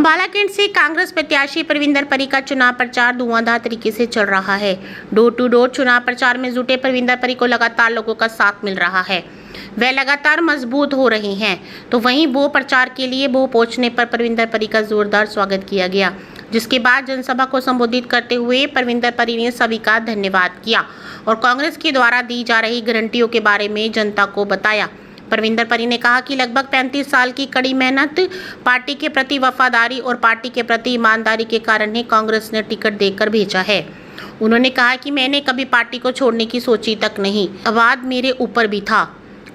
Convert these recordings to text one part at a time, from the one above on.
Ambala cantt से कांग्रेस प्रत्याशी परविंदर परी का चुनाव प्रचार धुआंधार तरीके से चल रहा है। डोर टू डोर चुनाव प्रचार में जुटे परविंदर परी को लगातार लोगों का साथ मिल रहा है। वे लगातार मजबूत हो रही हैं। तो वहीं वो प्रचार के लिए वो पहुंचने पर परविंदर परी का जोरदार स्वागत किया गया, जिसके बाद जनसभा को संबोधित करते हुए परविंदर परी ने सभी का धन्यवाद किया और कांग्रेस के द्वारा दी जा रही गारंटियों के बारे में जनता को बताया। परविंदर परी ने कहा कि लगभग 35 साल की कड़ी मेहनत, पार्टी के प्रति वफादारी और पार्टी के प्रति ईमानदारी के कारण ही कांग्रेस ने टिकट देकर भेजा है। उन्होंने कहा कि मैंने कभी पार्टी को छोड़ने की सोची तक नहीं। अवाद मेरे ऊपर भी था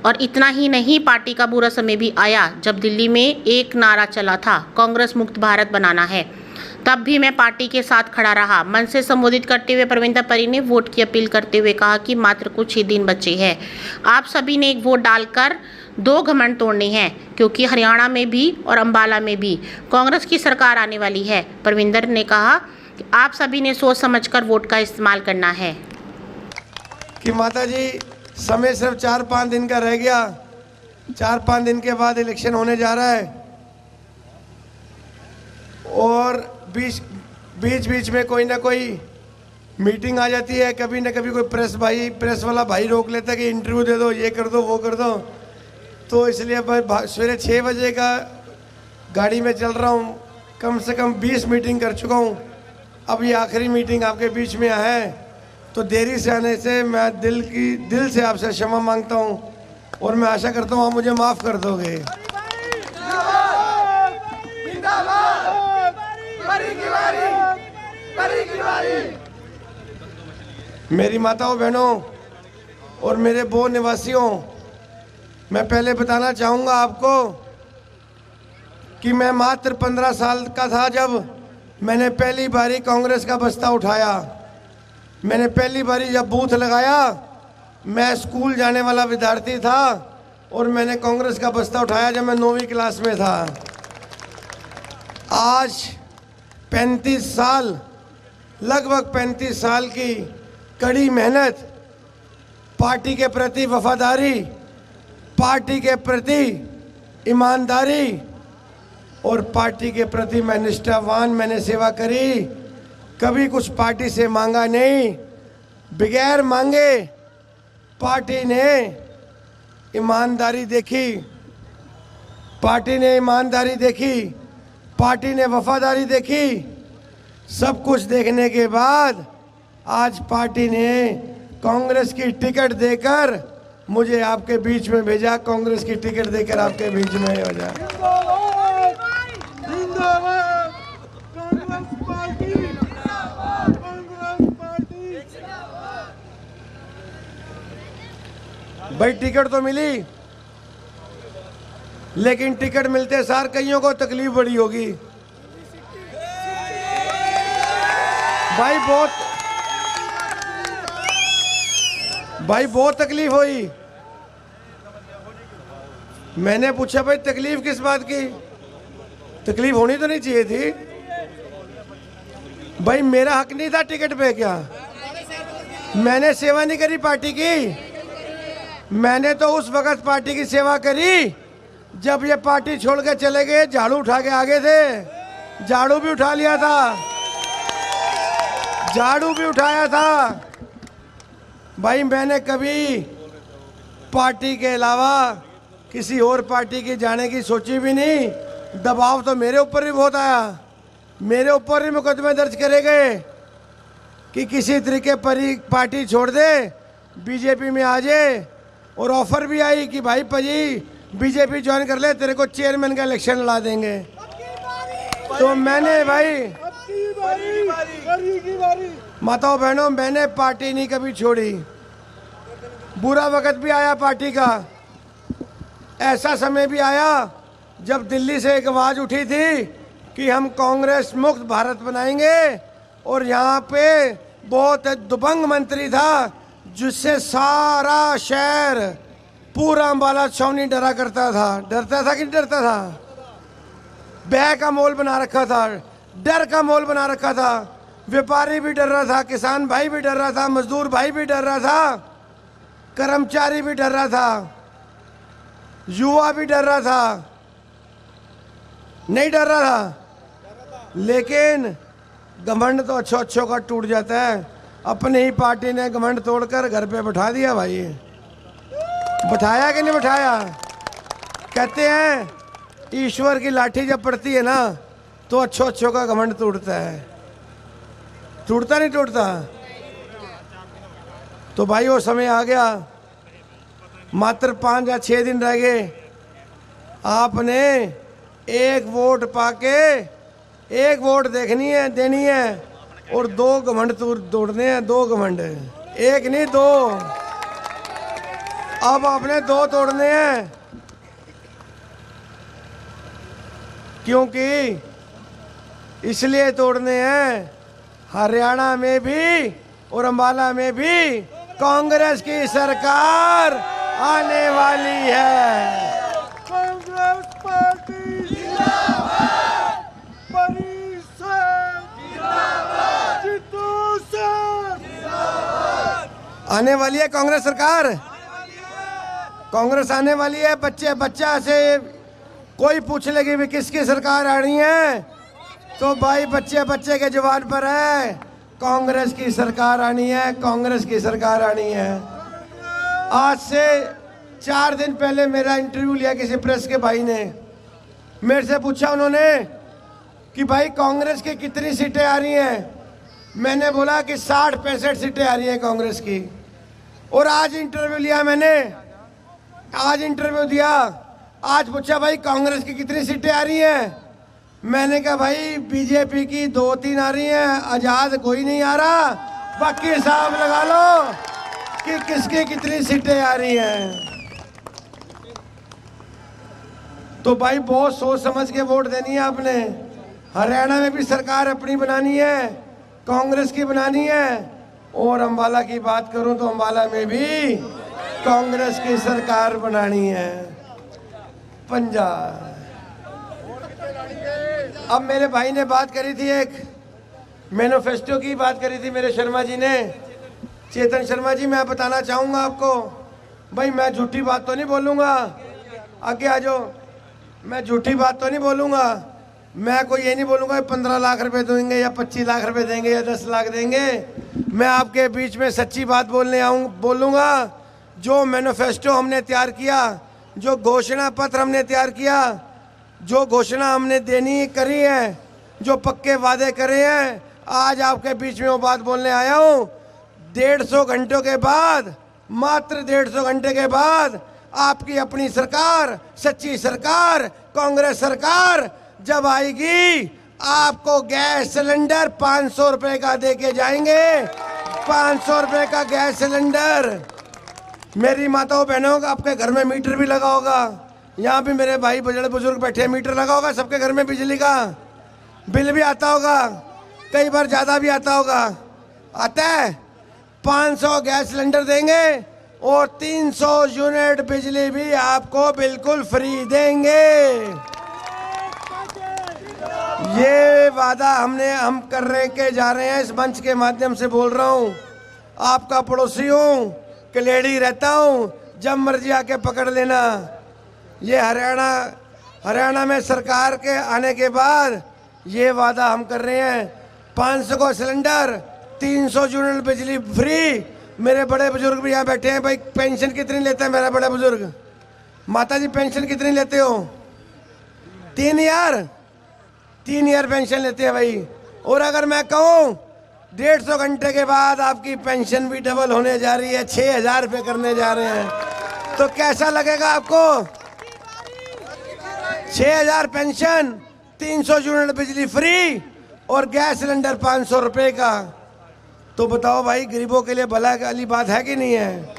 और इतना ही नहीं, पार्टी का बुरा समय भी आया जब दिल्ली में एक नारा चला था, कांग्रेस मुक्त भारत बनाना है। तब भी मैं पार्टी के साथ खड़ा रहा। मन से संबोधित करते हुए परविंदर परी ने वोट की अपील करते हुए कहा कि मात्र कुछ ही दिन बचे हैं। आप सभी ने एक वोट डालकर 2 घमंड तोड़ने हैं, क्योंकि हरियाणा में भी और अंबाला में भी कांग्रेस की सरकार आने वाली है। परविंदर ने कहा कि आप सभी ने सोच समझकर वोट का इस्तेमाल करना है। कि माता जी, समय सिर्फ 4-5 दिन का रह गया। 4-5 दिन के बाद इलेक्शन होने जा रहा है और बीच में कोई ना कोई मीटिंग आ जाती है। कभी ना कभी कोई प्रेस वाला भाई रोक लेता है कि इंटरव्यू दे दो, ये कर दो, वो कर दो। तो इसलिए मैं सवेरे 6 बजे का गाड़ी में चल रहा हूँ। कम से कम 20 मीटिंग कर चुका हूँ। अब ये आखिरी मीटिंग आपके बीच में है, तो देरी से आने से मैं दिल से आपसे क्षमा मांगता हूँ और मैं आशा करता हूँ आप मुझे माफ़ कर दोगे। मेरी माताओं, बहनों और मेरे बो निवासियों, मैं पहले बताना चाहूँगा आपको कि मैं मात्र 15 साल का था जब मैंने पहली बारी कांग्रेस का बस्ता उठाया। मैंने पहली बारी जब बूथ लगाया, मैं स्कूल जाने वाला विद्यार्थी था और मैंने कांग्रेस का बस्ता उठाया जब मैं 9वीं क्लास में था। आज 35 साल, लगभग 35 साल की कड़ी मेहनत, पार्टी के प्रति वफादारी, पार्टी के प्रति ईमानदारी और पार्टी के प्रति मैं निष्ठावान मैंने सेवा करी। कभी कुछ पार्टी से मांगा नहीं, बगैर मांगे पार्टी ने ईमानदारी देखी, पार्टी ने ईमानदारी देखी, पार्टी ने वफादारी देखी। सब कुछ देखने के बाद आज पार्टी ने कांग्रेस की टिकट देकर मुझे आपके बीच में भेजा। कांग्रेस की टिकट देकर आपके बीच में भेजा। भाई टिकट तो मिली, लेकिन टिकट मिलते सार कईयों को तकलीफ बड़ी होगी। भाई बहुत तकलीफ हुई। मैंने पूछा, भाई तकलीफ किस बात की? तकलीफ होनी तो नहीं चाहिए थी। भाई मेरा हक नहीं था टिकट पे क्या? मैंने सेवा नहीं करी पार्टी की। मैंने तो उस वक्त पार्टी की सेवा करी जब ये पार्टी छोड़ के चले गए। झाड़ू उठा के आगे थे, झाड़ू भी उठा लिया था, झाड़ू भी उठाया था। भाई मैंने कभी पार्टी के अलावा किसी और पार्टी की जाने की सोची भी नहीं। दबाव तो मेरे ऊपर भी बहुत आया, मेरे ऊपर भी मुकदमे दर्ज करे गए कि किसी तरीके पर ही पार्टी छोड़ दे, बीजेपी में आ जाए। और ऑफर भी आई कि भाई पजी बीजेपी ज्वाइन कर ले, तेरे को चेयरमैन का इलेक्शन लड़ा देंगे। तो मैंने भाई माताओं बहनों, मैंने पार्टी नहीं कभी छोड़ी। बुरा वक्त भी आया पार्टी का, ऐसा समय भी आया जब दिल्ली से एक आवाज़ उठी थी कि हम कांग्रेस मुक्त भारत बनाएंगे। और यहाँ पे बहुत दबंग मंत्री था जिससे सारा शहर, पूरा अंबाला छावनी डरा करता था। डरता था कि नहीं डरता था? भय का माहौल बना रखा था, डर का माहौल बना रखा था। व्यापारी भी डर रहा था, किसान भाई भी डर रहा था, मजदूर भाई भी डर रहा था, कर्मचारी भी डर रहा था, युवा भी डर रहा था। नहीं डर रहा था? लेकिन घमंड तो अच्छों अच्छों का टूट जाता है। अपने ही पार्टी ने घमंड तोड़कर घर पे बैठा दिया भाई। बैठाया कि नहीं बैठाया? कहते हैं ईश्वर की लाठी जब पड़ती है ना तो अच्छों अच्छों का घमंड टूटता है। टूटता नहीं टूटता? तो भाई वो समय आ गया, मात्र 5 या 6 दिन रह गए। आपने एक वोट पाके एक वोट देखनी है, देनी है, और 2 घमंड तोड़ने हैं। 2 घमंड, एक नहीं 2। अब आपने 2 तोड़ने हैं, क्योंकि इसलिए तोड़ने हैं हरियाणा में भी और अंबाला में भी कांग्रेस की सरकार आने वाली है। कांग्रेस पार्टी जिंदाबाद, परिषद जिंदाबाद, जीतू सर जिंदाबाद। आने वाली है कांग्रेस सरकार, कांग्रेस आने वाली है। बच्चा से कोई पूछ लेगी भी किसकी सरकार आ रही है, तो भाई बच्चे के जवान पर है, कांग्रेस की सरकार आनी है, कांग्रेस की सरकार आनी है। आज से 4 दिन पहले मेरा इंटरव्यू लिया किसी प्रेस के भाई ने। मेरे से पूछा उन्होंने कि भाई कांग्रेस की कितनी सीटें आ रही हैं। मैंने बोला कि 60-65 सीटें आ रही हैं कांग्रेस की। और आज इंटरव्यू लिया मैंने, आज इंटरव्यू दिया, आज पूछा भाई कांग्रेस की कितनी सीटें आ रही हैं। मैंने कहा भाई बीजेपी की 2-3 आ रही हैं, आजाद कोई नहीं आ रहा। बाकी हिसाब लगा लो कि किसकी कितनी सीटें आ रही हैं। तो भाई बहुत सोच समझ के वोट देनी है आपने। हरियाणा में भी सरकार अपनी बनानी है, कांग्रेस की बनानी है। और अंबाला की बात करूं तो अंबाला में भी कांग्रेस की सरकार बनानी है। पंजाब, अब मेरे भाई ने बात करी थी, एक मैनिफेस्टो की बात करी थी मेरे शर्मा जी ने, चेतन शर्मा जी। मैं बताना चाहूँगा आपको, भाई मैं झूठी बात तो नहीं बोलूँगा, आगे आ जाओ। मैं झूठी बात तो नहीं बोलूँगा। मैं कोई ये नहीं बोलूँगा 15 लाख रुपए देंगे या 25 लाख रुपए देंगे या 10 लाख देंगे। मैं आपके बीच में सच्ची बात बोलूँगा। जो मैनिफेस्टो हमने तैयार किया, जो घोषणा पत्र हमने तैयार किया, जो घोषणा हमने देनी करी है, जो पक्के वादे करे हैं, आज आपके बीच में वो बात बोलने आया हूँ। 150 घंटों के बाद, मात्र 150 घंटे के बाद आपकी अपनी सरकार, सच्ची सरकार, कांग्रेस सरकार जब आएगी, आपको गैस सिलेंडर 500 रुपए का दे के जाएंगे। 500 रुपए का गैस सिलेंडर। मेरी माताओं बहनों का आपके घर में मीटर भी लगा होगा, यहाँ भी मेरे भाई बड़े बुजुर्ग बैठे, मीटर लगा होगा सबके घर में, बिजली का बिल भी आता होगा, कई बार ज़्यादा भी आता होगा। आता है 500 गैस सिलेंडर देंगे और 300 यूनिट बिजली भी आपको बिल्कुल फ्री देंगे। ये वादा हम करने के जा रहे हैं। इस मंच के माध्यम से बोल रहा हूँ, आपका पड़ोसी हूँ, कलेड़ी रहता हूँ, जब मर्जी आके पकड़ लेना। ये हरियाणा में सरकार के आने के बाद ये वादा हम कर रहे हैं। 500 का सिलेंडर, 300 यूनिट बिजली फ्री। मेरे बड़े बुजुर्ग भी यहाँ बैठे हैं। भाई पेंशन कितनी लेते हैं मेरा बड़ा बुजुर्ग? माता जी पेंशन कितनी लेते हो? 3 हज़ार पेंशन लेते हैं भाई। और अगर मैं कहूँ 150 घंटे के बाद आपकी पेंशन भी डबल होने जा रही है, 6,000 रुपये करने जा रहे हैं, तो कैसा लगेगा आपको? 6,000 पेंशन, 300 यूनिट बिजली फ्री और गैस सिलेंडर 500 रुपये का। तो बताओ भाई, गरीबों के लिए भला वाली बात है कि नहीं है?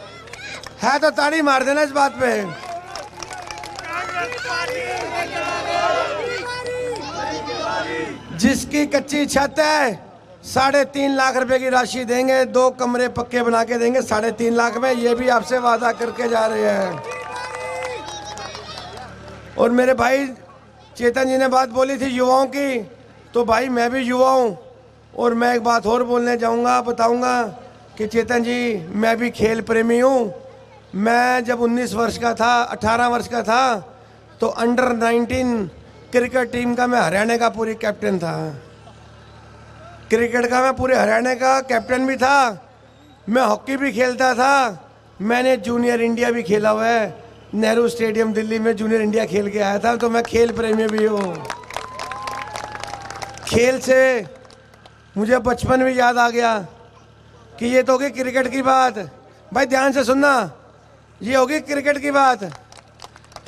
है तो ताड़ी मार देना इस बात पे। जिसकी कच्ची छत है 3.5 लाख रुपए की राशि देंगे, 2 कमरे पक्के बना के देंगे 3.5 लाख में। ये भी आपसे वादा करके जा रहे हैं। और मेरे भाई चेतन जी ने बात बोली थी युवाओं की, तो भाई मैं भी युवा हूँ और मैं एक बात और बोलने जाऊँगा, बताऊँगा कि चेतन जी मैं भी खेल प्रेमी हूँ। मैं जब 19 वर्ष का था, 18 वर्ष का था, तो अंडर 19 क्रिकेट टीम का मैं हरियाणा का पूरी कैप्टन था। क्रिकेट का मैं पूरे हरियाणा का कैप्टन भी था, मैं हॉकी भी खेलता था, मैंने जूनियर इंडिया भी खेला हुआ है। नेहरू स्टेडियम दिल्ली में जूनियर इंडिया खेल के आया था, तो मैं खेल प्रेमी भी हूँ। खेल से मुझे बचपन भी याद आ गया कि ये तो होगी क्रिकेट की बात। भाई ध्यान से सुनना, ये होगी क्रिकेट की बात।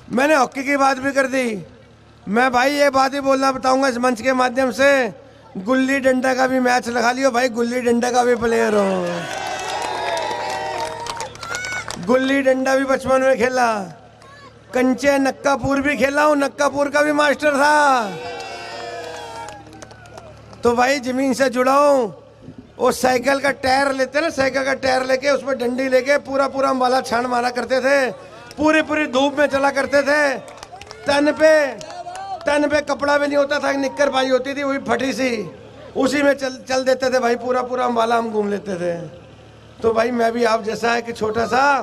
मैंने हॉकी की बात भी कर दी। मैं भाई ये बात ही बोलना बताऊंगा इस मंच के माध्यम से, गुल्ली डंडा का भी मैच लगा लियो भाई, गुल्ली डंडा का भी प्लेयर हो। गुल्ली डंडा भी बचपन में खेला, कंचे नक्कापुर भी खेला हूँ, नक्कापुर का भी मास्टर था। तो भाई जमीन से जुड़ा हूँ। वो साइकिल का टायर लेते ना, साइकिल का टायर लेके उसमें डंडी लेके पूरा पूरा अंबाला छान मारा करते थे, पूरी पूरी धूप में चला करते थे। तन पे कपड़ा भी नहीं होता था, निक्कर पाई होती थी वही फटी सी, उसी में चल देते थे भाई, पूरा पूरा अंबाला हम घूम लेते थे। तो भाई मैं भी आप जैसा है कि छोटा सा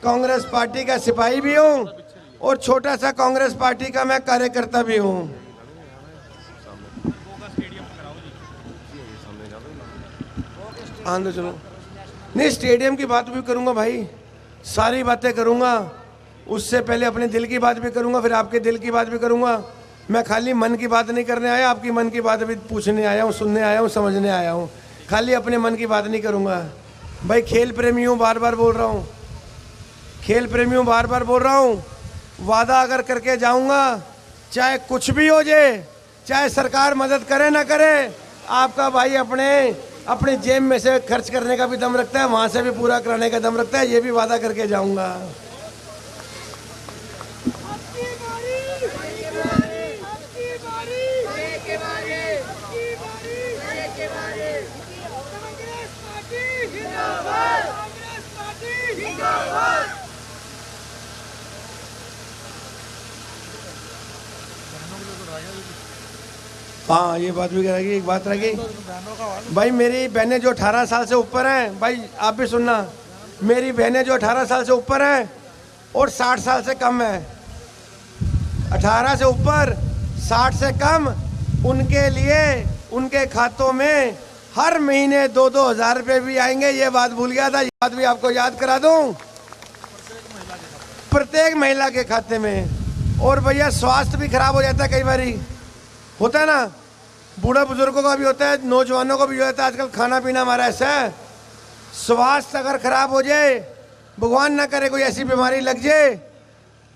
कांग्रेस पार्टी का सिपाही भी हूँ और छोटा सा कांग्रेस पार्टी का मैं कार्यकर्ता भी हूँ। आंदो चलो, नहीं स्टेडियम की बात भी करूंगा भाई, सारी बातें करूंगा। उससे पहले अपने दिल की बात भी करूंगा, फिर आपके दिल की बात भी करूंगा। मैं खाली मन की बात नहीं करने आया, आपकी मन की बात भी पूछने आया हूँ, सुनने आया हूँ, समझने आया हूँ। खाली अपने मन की बात नहीं करूंगा। भाई खेल प्रेमी हूँ, बार बार बोल रहा हूँ, खेल प्रेमी हूँ, बार बार बोल रहा हूँ। वादा अगर करके जाऊंगा, चाहे कुछ भी हो जाए, चाहे सरकार मदद करे ना करे, आपका भाई अपने जेब में से खर्च करने का भी दम रखता है, वहां से भी पूरा कराने का दम रखता है। ये भी वादा करके जाऊंगा। हाँ ये बात भी रहेगी, एक बात रहेगी भाई, मेरी बहनें जो 18 साल से ऊपर हैं, भाई आप भी सुनना, मेरी बहनें जो 18 साल से ऊपर हैं और 60 साल से कम है, 18 से ऊपर 60 से कम, उनके लिए उनके खातों में हर महीने 2-2 हज़ार रुपये भी आएंगे। ये बात भूल गया था, ये बात भी आपको याद करा दूं, प्रत्येक महिला के खाते में। और भैया स्वास्थ्य भी खराब हो जाता है, कई बार होता है ना, बूढ़ा बुजुर्गों का भी होता है, नौजवानों को भी होता है। आजकल खाना पीना हमारा ऐसा है, स्वास्थ्य अगर खराब हो जाए, भगवान ना करे कोई ऐसी बीमारी लग जाए,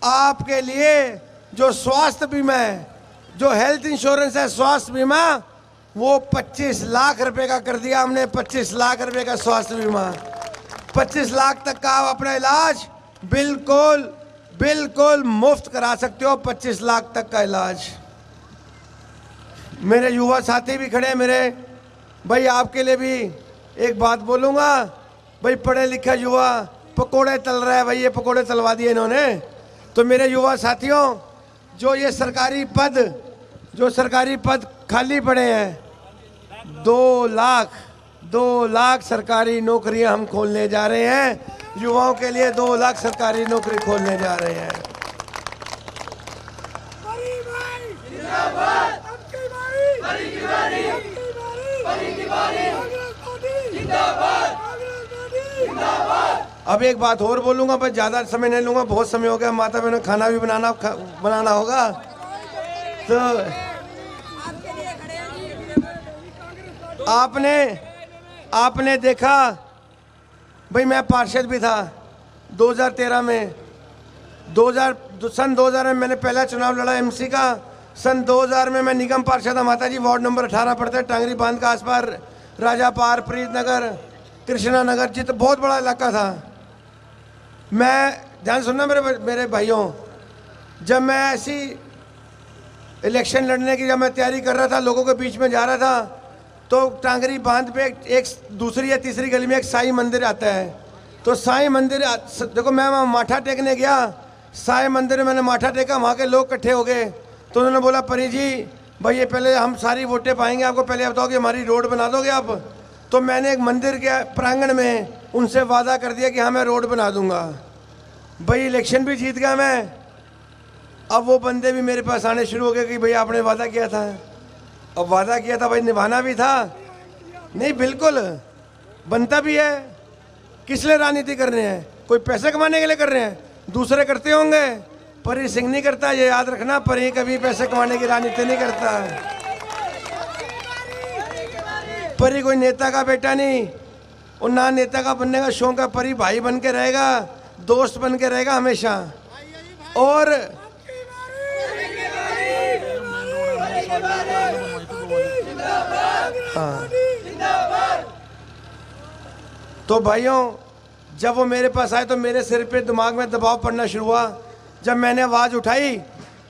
आपके लिए जो स्वास्थ्य बीमा है, जो हेल्थ इंश्योरेंस है, स्वास्थ्य बीमा, वो 25 लाख रुपए का कर दिया हमने। 25 लाख रुपए का स्वास्थ्य बीमा, 25 लाख तक का आप अपना इलाज बिल्कुल मुफ्त करा सकते हो। 25 लाख तक का इलाज। मेरे युवा साथी भी खड़े हैं मेरे भाई, आपके लिए भी एक बात बोलूँगा भाई, पढ़े लिखा युवा पकोड़े तल रहा है भाई, ये पकोड़े तलवा दिए इन्होंने। तो मेरे युवा साथियों, जो ये सरकारी पद खाली पड़े हैं, 2 लाख सरकारी नौकरियां हम खोलने जा रहे हैं। युवाओं के लिए 2 लाख सरकारी नौकरी खोलने जा रहे हैं। अब एक बात और बोलूंगा, बस ज्यादा समय नहीं लूंगा, बहुत समय हो गया, माता बहनों खाना भी बनाना होगा। तो आपने देखा भाई, मैं पार्षद भी था 2013 में, सन 2000 में मैंने पहला चुनाव लड़ा एमसी का। सन 2000 में मैं निगम पार्षद, माता जी वार्ड नंबर 18 पड़ता है, टांगरी बांध का आसपास, राजापार, प्रीतनगर, कृष्णा नगर, जी तो बहुत बड़ा इलाका था। मैं ध्यान सुनना मेरे भाइयों, जब मैं ऐसी इलेक्शन लड़ने की जब मैं तैयारी कर रहा था, लोगों के बीच में जा रहा था, तो टांगरी बांध पे एक दूसरी या तीसरी गली में एक साईं मंदिर आता है। तो साईं मंदिर देखो, मैं वहाँ माथा टेकने गया, साईं मंदिर में मैंने माथा टेका, वहाँ के लोग इकट्ठे हो गए। तो उन्होंने बोला, परी जी भाई ये पहले हम सारी वोटें पाएंगे, आपको पहले बताओ कि हमारी रोड बना दोगे आप। तो मैंने एक मंदिर के प्रांगण में उनसे वादा कर दिया कि हाँ मैं रोड बना दूंगा। भाई इलेक्शन भी जीत गया मैं। अब वो बंदे भी मेरे पास आने शुरू हो गए कि भाई आपने वादा किया था। अब वादा किया था भाई, निभाना भी था। नहीं, बिल्कुल बनता भी है। किस लिए राजनीति कर रहे हैं? कोई पैसे कमाने के लिए कर रहे हैं? दूसरे करते होंगे, परी सिंह नहीं करता, ये याद रखना। परी कभी पैसे कमाने की राजनीति नहीं करता। परी कोई नेता का बेटा नहीं, और ना नेता का बनने का शौक है। परी भाई बन के रहेगा, दोस्त बन के रहेगा हमेशा। और हाँ, तो भाइयों, जब वो मेरे पास आए तो मेरे सिर पे दिमाग में दबाव पड़ना शुरू हुआ। जब मैंने आवाज़ उठाई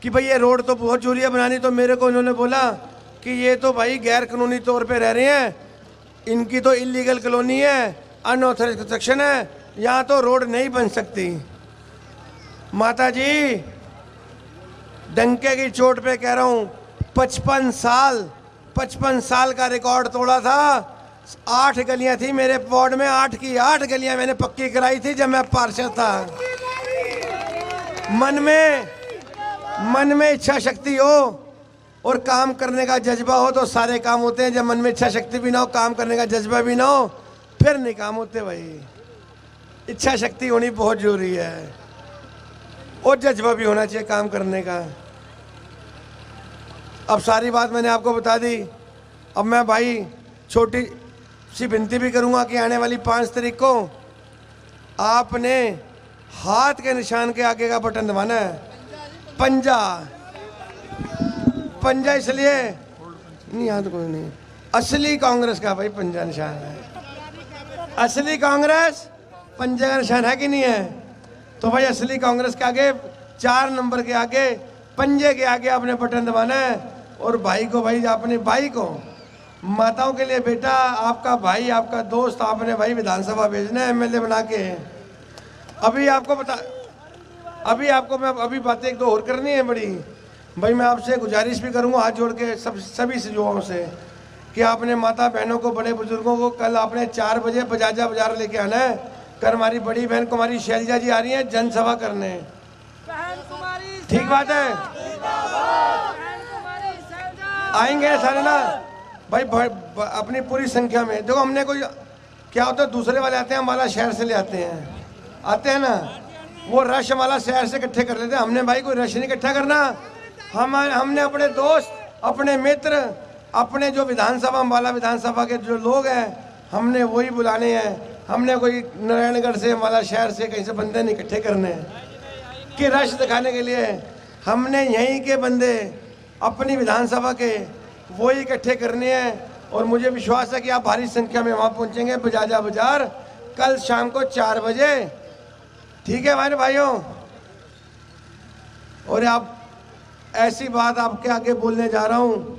कि भाई ये रोड तो बहुत जरूरी है बनानी, तो मेरे को उन्होंने बोला कि ये तो भाई गैर कानूनी तौर पे रह रहे हैं, इनकी तो इलीगल कॉलोनी है, अनऑथराइज्ड कंस्ट्रक्शन है, यहाँ तो रोड नहीं बन सकती। माता जी, डंके की चोट पे कह रहा हूँ, 55 साल का रिकॉर्ड तोड़ा था। 8 गलियां थी मेरे वार्ड में, 8 की 8 गलियां मैंने पक्की कराई थी जब मैं पार्षद था। मन में इच्छा शक्ति हो और काम करने का जज्बा हो तो सारे काम होते हैं। जब मन में इच्छा शक्ति भी ना हो, काम करने का जज्बा भी ना हो, फिर नहीं काम होते भाई। इच्छा शक्ति होनी बहुत जरूरी है और जज्बा भी होना चाहिए काम करने का। अब सारी बात मैंने आपको बता दी। अब मैं भाई छोटी सी विनती भी करूंगा कि आने वाली 5 तारीख को आपने हाथ के निशान के आगे का बटन दबाना है, पंजा। पंजा इसलिए नहीं, यहाँ तो कोई नहीं, असली कांग्रेस का भाई पंजा निशान है। असली कांग्रेस पंजे का निशान है कि नहीं है? तो भाई असली कांग्रेस के आगे 4 नंबर के आगे, पंजे के आगे आपने बटन दबाना है। और भाई को, भाई अपने भाई को, माताओं के लिए बेटा, आपका भाई, आपका दोस्त, आपने भाई विधानसभा भेजना है एमएलए बना के। अभी आपको मैं अभी बातें 1-2 और करनी है बड़ी। भाई मैं आपसे गुजारिश भी करूंगा हाथ जोड़ के सभी से युवाओं से कि आपने माता बहनों को, बड़े बुजुर्गों को कल आपने 4 बजे बजाजा बाजार लेके आना है। कल हमारी बड़ी बहन कुमारी शैलजा जी आ रही हैं जनसभा करने। ठीक बात है, आएंगे सारे ना भाई, अपनी पूरी संख्या में। देखो हमने कोई क्या होता है, दूसरे वाले आते हैं, हमारा शहर से ले आते हैं ना, वो रश हमारा शहर से इकट्ठे कर लेते हैं। हमने भाई कोई रश नहीं इकट्ठा करना। हमने अपने दोस्त, अपने मित्र, अपने जो विधानसभा, अम्बाला विधानसभा के जो लोग हैं, हमने वही बुलाने हैं। हमने कोई नारायणगढ़ से, हमारा शहर से कहीं से बंदे नहीं इकट्ठे करने कि रश दिखाने के लिए। हमने यहीं के बंदे अपनी विधानसभा के वही इकट्ठे करने हैं। और मुझे विश्वास है कि आप भारी संख्या में वहाँ पहुँचेंगे बजाजा बाजार कल शाम को 4 बजे। ठीक है हमारे भाइयों? और आप ऐसी बात आपके आगे बोलने जा रहा हूँ,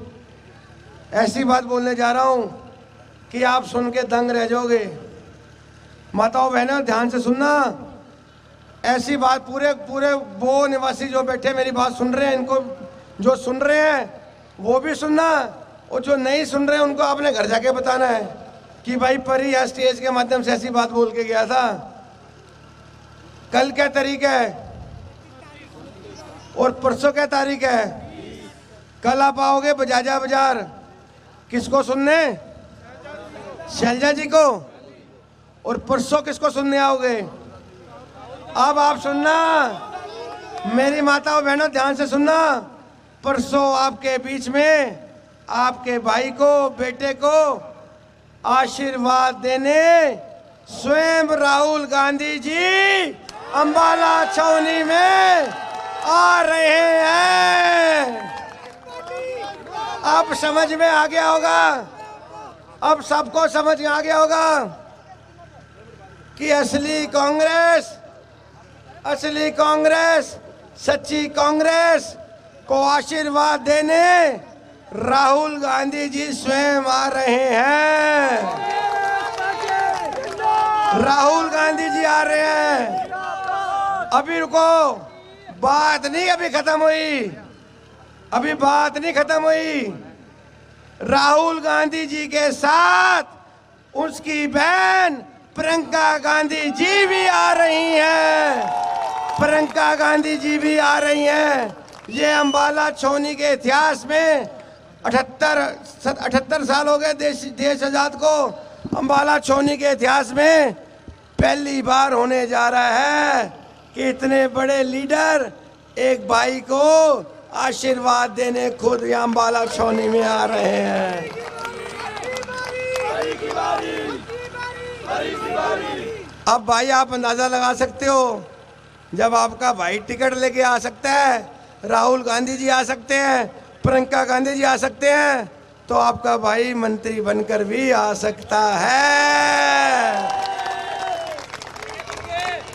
ऐसी बात बोलने जा रहा हूँ कि आप सुन के दंग रह जाओगे। माताओं बहनों ध्यान से सुनना, ऐसी बात पूरे वो निवासी जो बैठे मेरी बात सुन रहे हैं, इनको जो सुन रहे हैं वो भी सुनना, और जो नहीं सुन रहे हैं उनको आपने घर जाके बताना है कि भाई परी या स्टेज के माध्यम से ऐसी बात बोल के गया था। कल क्या तारीख है और परसों क्या तारीख है? कल आप आओगे बजाजा बाजार किसको सुनने? शैलजा जी को। और परसों किसको सुनने आओगे? अब आप सुनना, मेरी माताओं बहनों ध्यान से सुनना। परसों आपके बीच में आपके भाई को, बेटे को आशीर्वाद देने स्वयं राहुल गांधी जी अम्बाला छावनी में आ रहे हैं। अब समझ में आ गया होगा, अब सबको समझ में आ गया होगा कि असली कांग्रेस, सच्ची कांग्रेस को आशीर्वाद देने राहुल गांधी जी स्वयं आ रहे हैं। राहुल गांधी जी आ रहे हैं। अभी रुको, बात नहीं अभी खत्म हुई, अभी बात नहीं खत्म हुई। राहुल गांधी जी के साथ उसकी बहन प्रियंका गांधी जी भी आ रही हैं। प्रियंका गांधी जी भी आ रही हैं। ये अम्बाला छावनी के इतिहास में 78 साल हो गए देश आजाद को। अम्बाला छावनी के इतिहास में पहली बार होने जा रहा है कि इतने बड़े लीडर एक भाई को आशीर्वाद देने खुद यहाँ अम्बाला छावनी में आ रहे हैं। अब भाई आप अंदाजा लगा सकते हो, जब आपका भाई टिकट लेके आ सकता है, राहुल गांधी जी आ सकते हैं, प्रियंका गांधी जी आ सकते हैं, तो आपका भाई मंत्री बनकर भी आ सकता है।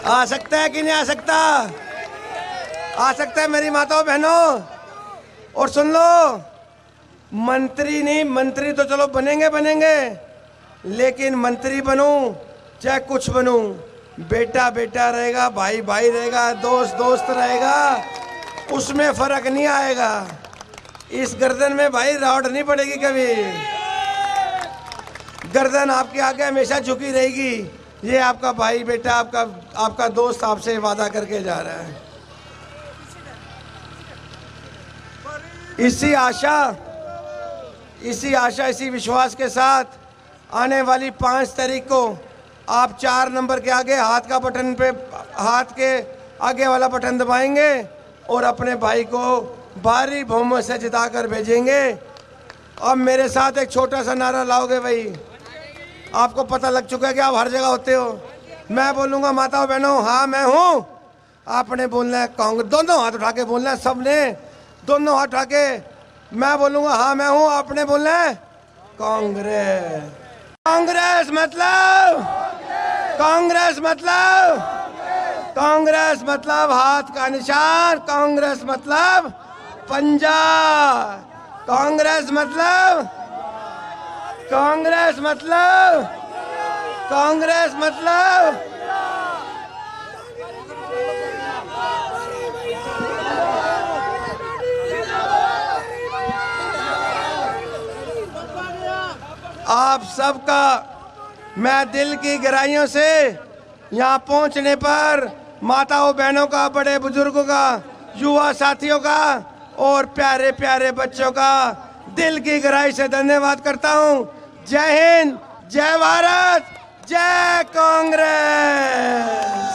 आ सकता है कि नहीं आ सकता? आ सकता है मेरी माताओं बहनों। और सुन लो, मंत्री नहीं, मंत्री तो चलो बनेंगे, लेकिन मंत्री बनूं चाहे कुछ बनूं, बेटा बेटा रहेगा, भाई भाई रहेगा, दोस्त दोस्त रहेगा, उसमें फर्क नहीं आएगा। इस गर्दन में भाई रावट नहीं पड़ेगी कभी, गर्दन आपके आगे हमेशा झुकी रहेगी। ये आपका भाई बेटा, आपका दोस्त आपसे वादा करके जा रहा है। इसी आशा इसी विश्वास के साथ आने वाली 5 तारीख को आप 4 नंबर के आगे हाथ के आगे वाला बटन दबाएंगे और अपने भाई को भारी बहुमत से जिताकर भेजेंगे। अब मेरे साथ एक छोटा सा नारा लाओगे भाई? आपको पता लग चुका है कि आप हर जगह होते हो। मैं बोलूँगा माताओं बहनों, हाँ मैं हूँ, आपने बोलना है कांग्रेस। दोनों हाथ उठा के बोलना है, सबने दोनों हाथ उठा के। मैं बोलूँगा हाँ मैं हूँ, आपने बोलना है कांग्रेस। कांग्रेस मतलब हाथ का निशान, कांग्रेस मतलब पंजा, कांग्रेस मतलब आप सबका मैं दिल की गहराइयों से यहाँ पहुँचने पर माताओं बहनों का, बड़े बुजुर्गों का, युवा साथियों का और प्यारे प्यारे बच्चों का दिल की गहराई से धन्यवाद करता हूँ। जय हिंद, जय भारत, जय कांग्रेस।